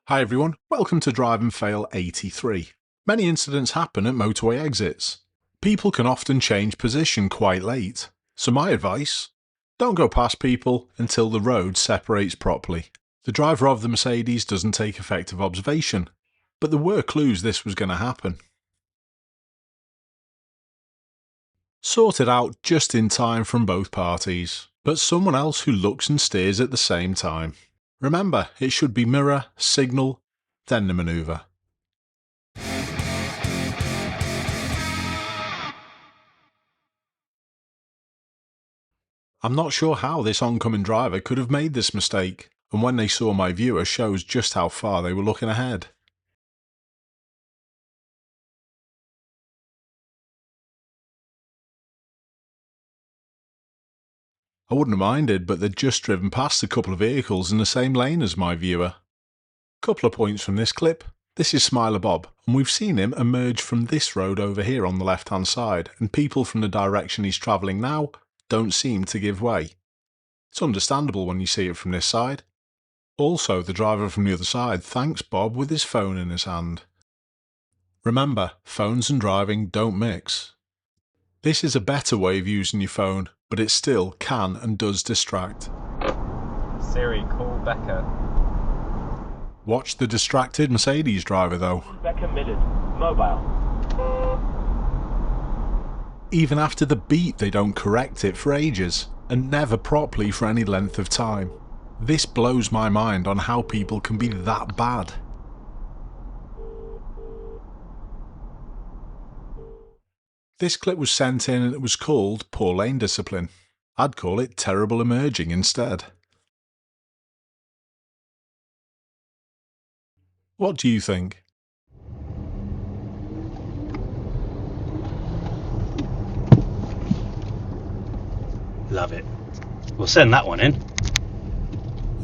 Hi everyone, welcome to Drive and Fail 83. Many incidents happen at motorway exits. People can often change position quite late, so my advice, don't go past people until the road separates properly. The driver of the Mercedes doesn't take effective observation, but there were clues this was going to happen. Sorted out just in time from both parties, but someone else who looks and steers at the same time. Remember, it should be mirror, signal, then the manoeuvre. I'm not sure how this oncoming driver could have made this mistake, and when they saw my viewer shows just how far they were looking ahead. I wouldn't have minded, but they'd just driven past a couple of vehicles in the same lane as my viewer. Couple of points from this clip. This is Smiler Bob, and we've seen him emerge from this road over here on the left hand side, and people from the direction he's travelling now don't seem to give way. It's understandable when you see it from this side. Also, the driver from the other side thanks Bob with his phone in his hand. Remember, phones and driving don't mix. This is a better way of using your phone, but it still can and does distract. Siri, call Becca. Watch the distracted Mercedes driver though. Becca Millard, mobile. Even after the beep they don't correct it for ages, and never properly for any length of time. This blows my mind on how people can be that bad. This clip was sent in and it was called Poor Lane Discipline. I'd call it Terrible Emerging instead. What do you think? Love it. We'll send that one in.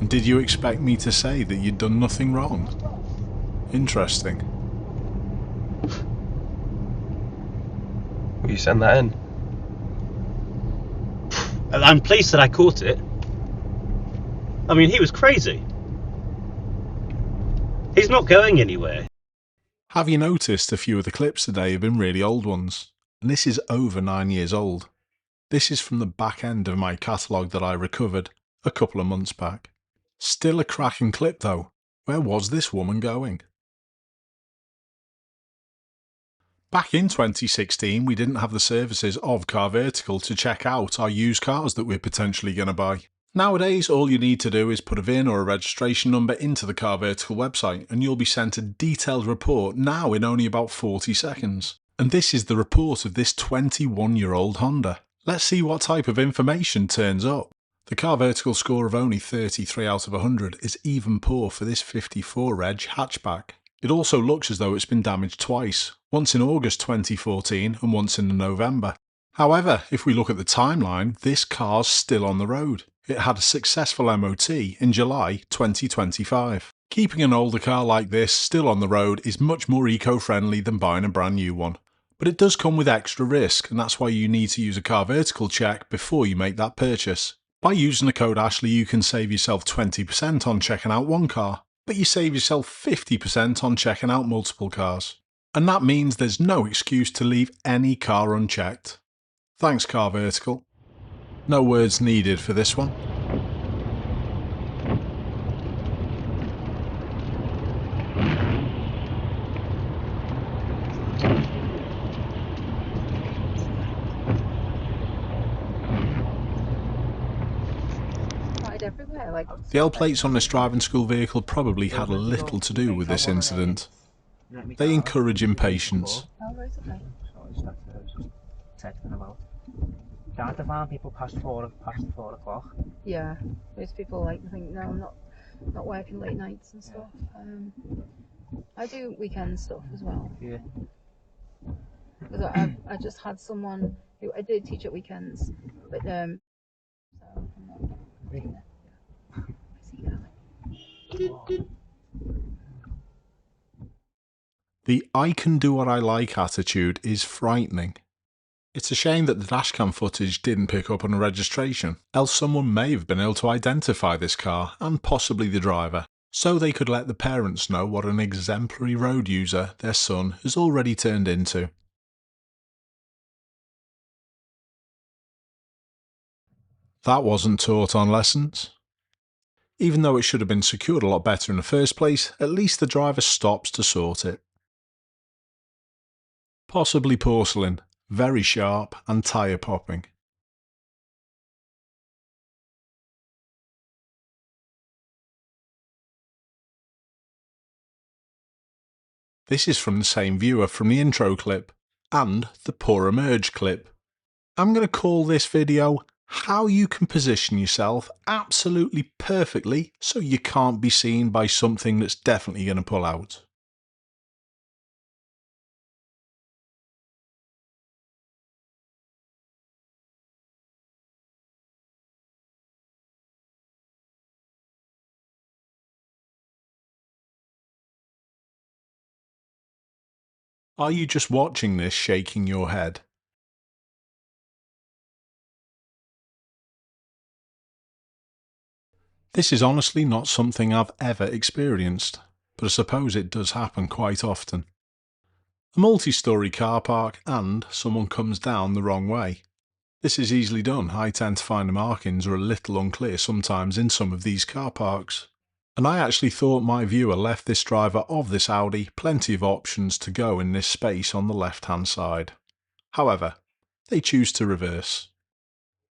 And did you expect me to say that you'd done nothing wrong? Interesting. Will you send that in? I'm pleased that I caught it. I mean, he was crazy. He's not going anywhere. Have you noticed a few of the clips today have been really old ones? And this is over 9 years old. This is from the back end of my catalogue that I recovered a couple of months back. Still a cracking clip though. Where was this woman going? Back in 2016 we didn't have the services of Car Vertical to check out our used cars that we're potentially going to buy. Nowadays all you need to do is put a VIN or a registration number into the Car Vertical website and you'll be sent a detailed report now in only about 40 seconds. And this is the report of this 21-year-old Honda. Let's see what type of information turns up. The Car Vertical score of only 33 out of 100 is even poor for this 54 reg hatchback. It also looks as though it's been damaged twice, once in August 2014 and once in November. However, if we look at the timeline, this car's still on the road. It had a successful MOT in July 2025. Keeping an older car like this still on the road is much more eco-friendly than buying a brand new one. But it does come with extra risk, and that's why you need to use a Car Vertical check before you make that purchase. By using the code Ashley you can save yourself 20% on checking out one car, but you save yourself 50% on checking out multiple cars. And that means there's no excuse to leave any car unchecked. Thanks Car Vertical. No words needed for this one. The L plates on this driving school vehicle probably had a little to do with this incident. They encourage impatience. Can't find people past four o'clock. Yeah, most people like to think, no, I'm not working late nights and stuff. I do weekend stuff as well. Yeah. Because I just had someone who I did teach at weekends, but so I'm not doing it. The I can do what I like attitude is frightening. It's a shame that the dashcam footage didn't pick up on a registration, else someone may have been able to identify this car and possibly the driver. so they could let the parents know what an exemplary road user their son has already turned into. That wasn't taught on lessons. Even though it should have been secured a lot better in the first place, at least the driver stops to sort it. Possibly porcelain, very sharp and tyre popping. This is from the same viewer from the intro clip, and the poor emerge clip. I'm going to call this video how you can position yourself absolutely perfectly so you can't be seen by something that's definitely going to pull out. Are you just watching this shaking your head? This is honestly not something I've ever experienced, but I suppose it does happen quite often. A multi-storey car park and someone comes down the wrong way. This is easily done. I tend to find the markings are a little unclear sometimes in some of these car parks. And I actually thought my viewer left this driver of this Audi plenty of options to go in this space on the left hand side. However, they choose to reverse.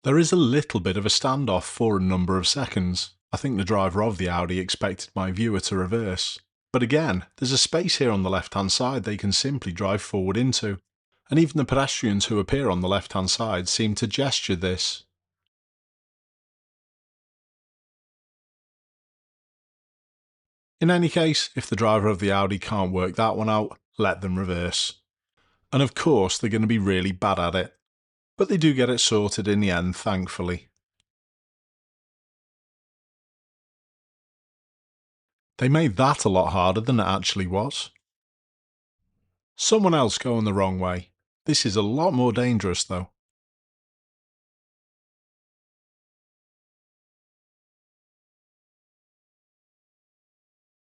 There is a little bit of a standoff for a number of seconds. I think the driver of the Audi expected my viewer to reverse. But again, there's a space here on the left hand side they can simply drive forward into. And even the pedestrians who appear on the left hand side seem to gesture this. In any case, if the driver of the Audi can't work that one out, let them reverse. And of course they're going to be really bad at it. But they do get it sorted in the end, thankfully. They made that a lot harder than it actually was. Someone else going the wrong way. This is a lot more dangerous though.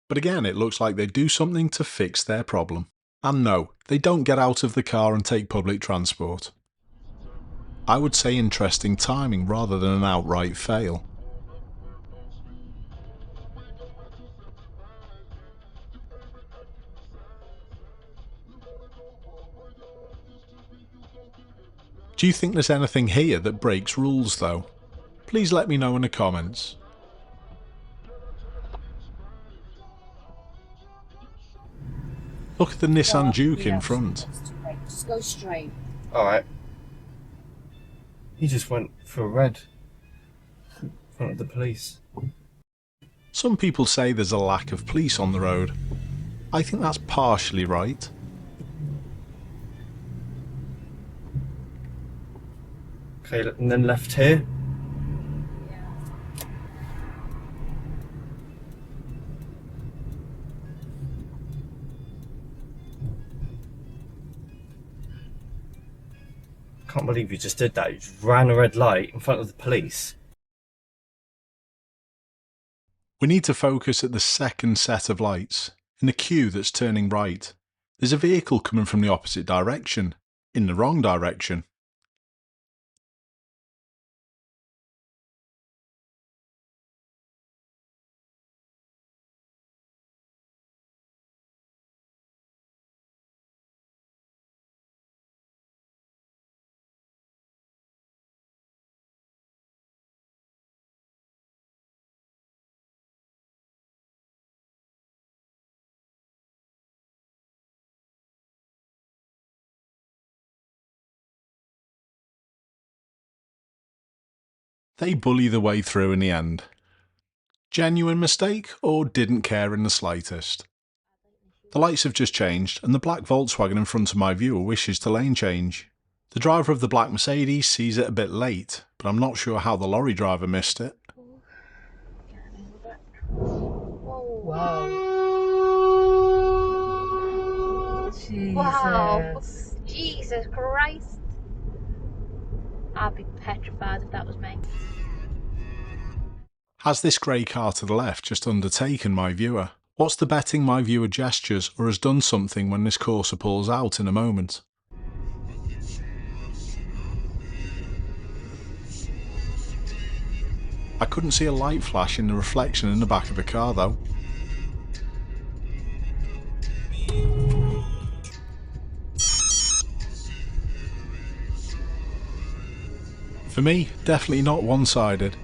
But again, it looks like they do something to fix their problem. And no, they don't get out of the car and take public transport. I would say interesting timing rather than an outright fail. Do you think there's anything here that breaks rules though? Please let me know in the comments. Look at the Nissan Juke in front. Just go straight. Alright. He just went for a red in front of the police. Some people say there's a lack of police on the road. I think that's partially right. Okay, and then left here. Can't believe you just did that. You just ran a red light in front of the police. We need to focus at the second set of lights, in the queue that's turning right. There's a vehicle coming from the opposite direction, in the wrong direction. They bully the way through in the end. Genuine mistake or didn't care in the slightest? The lights have just changed and the black Volkswagen in front of my viewer wishes to lane change. The driver of the black Mercedes sees it a bit late, but I'm not sure how the lorry driver missed it. Whoa. Jesus. Wow. Jesus Christ. I'd be petrified if that was me. Has this grey car to the left just undertaken my viewer? What's the betting my viewer gestures or has done something when this Corsa pulls out in a moment? I couldn't see a light flash in the reflection in the back of the car though. For me, definitely not one-sided.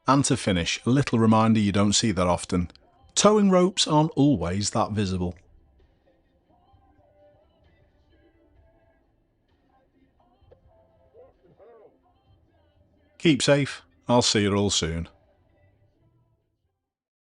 And to finish, a little reminder you don't see that often. Towing ropes aren't always that visible. Keep safe, I'll see you all soon.